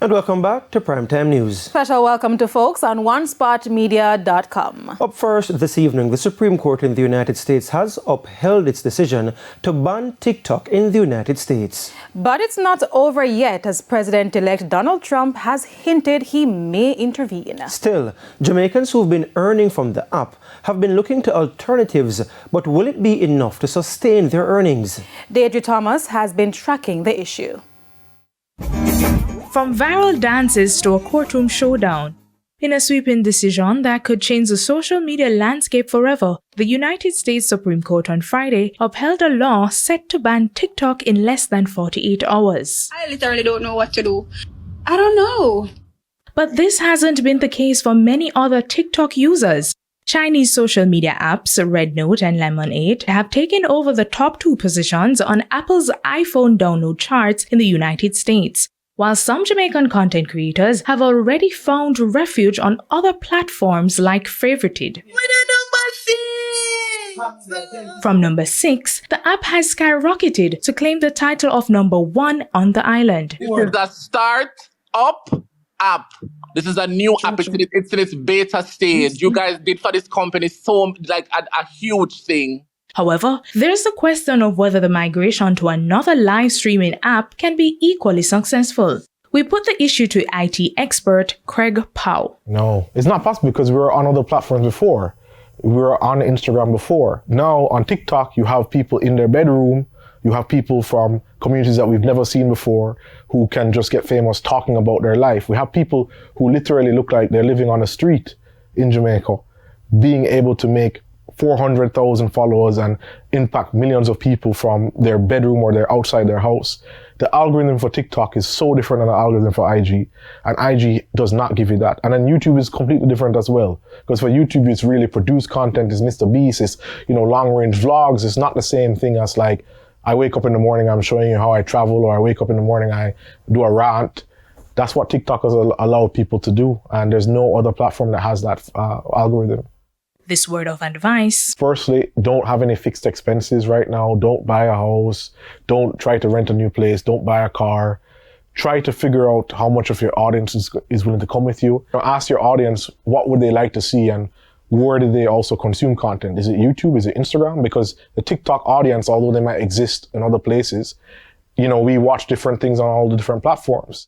And welcome back to Primetime News. Special welcome to folks on OneSpotMedia.com. Up first this evening, the Supreme Court in the United States has upheld its decision to ban TikTok in the United States. But it's not over yet, as President-elect Donald Trump has hinted he may intervene. Still, Jamaicans who've been earning from the app have been looking to alternatives, but will it be enough to sustain their earnings? Deidre Thomas has been tracking the issue. From viral dances to a courtroom showdown, in a sweeping decision that could change the social media landscape forever, the United States Supreme Court on Friday upheld a law set to ban TikTok in less than 48 hours. I literally don't know what to do. I don't know. But this hasn't been the case for many other TikTok users. Chinese social media apps Red Note and Lemonade have taken over the top 2 positions on Apple's iPhone download charts in the United States, while some Jamaican content creators have already found refuge on other platforms like Favorited. From number 6, the app has skyrocketed to claim the title of number 1 on the island. This is a start-up app. This is a new app. It's in its beta stage. You guys did for this company a huge thing. However, there's the question of whether the migration to another live streaming app can be equally successful. We put the issue to IT expert Craig Powell. No, it's not possible because we were on other platforms before. We were on Instagram before. Now on TikTok, you have people in their bedroom. You have people from communities that we've never seen before who can just get famous talking about their life. We have people who literally look like they're living on a street in Jamaica, being able to make 400,000 followers and impact millions of people from their bedroom or they're outside their house. The algorithm for TikTok is so different than the algorithm for IG, and IG does not give you that. And then YouTube is completely different as well, because for YouTube it's really produced content, it's Mr. Beast, it's long range vlogs. It's not the same thing as like I wake up in the morning, I'm showing you how I travel, or I wake up in the morning, I do a rant. That's what TikTok has allowed people to do, and there's no other platform that has that algorithm. This word of advice. Firstly, don't have any fixed expenses right now. Don't buy a house. Don't try to rent a new place. Don't buy a car. Try to figure out how much of your audience is willing to come with you. Ask your audience, what would they like to see and where do they also consume content? Is it YouTube? Is it Instagram? Because the TikTok audience, although they might exist in other places, we watch different things on all the different platforms.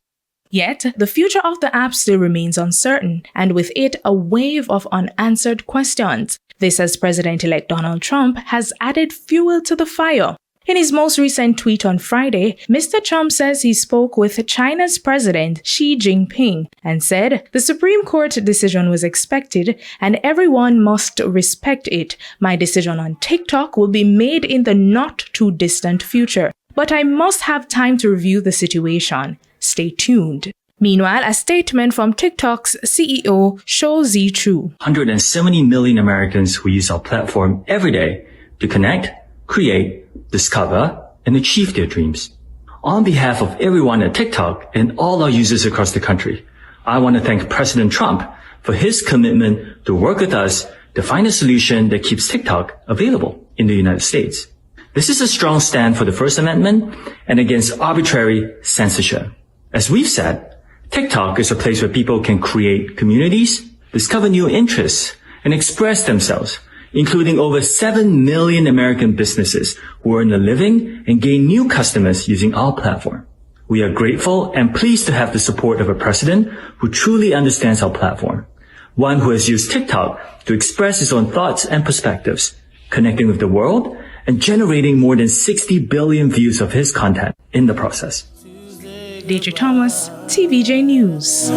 Yet, the future of the app still remains uncertain, and with it, a wave of unanswered questions. This as President-elect Donald Trump has added fuel to the fire. In his most recent tweet on Friday, Mr. Trump says he spoke with China's President Xi Jinping and said, "The Supreme Court decision was expected and everyone must respect it. My decision on TikTok will be made in the not too distant future. But I must have time to review the situation. Stay tuned." Meanwhile, a statement from TikTok's CEO, Shou Zi-Chu. 170 million Americans who use our platform every day to connect, create, discover, and achieve their dreams. On behalf of everyone at TikTok and all our users across the country, I want to thank President Trump for his commitment to work with us to find a solution that keeps TikTok available in the United States. This is a strong stand for the First Amendment and against arbitrary censorship. As we've said, TikTok is a place where people can create communities, discover new interests, and express themselves, including over 7 million American businesses who earn a living and gain new customers using our platform. We are grateful and pleased to have the support of a president who truly understands our platform, one who has used TikTok to express his own thoughts and perspectives, connecting with the world and generating more than 60 billion views of his content in the process. Deidre Thomas, TVJ News.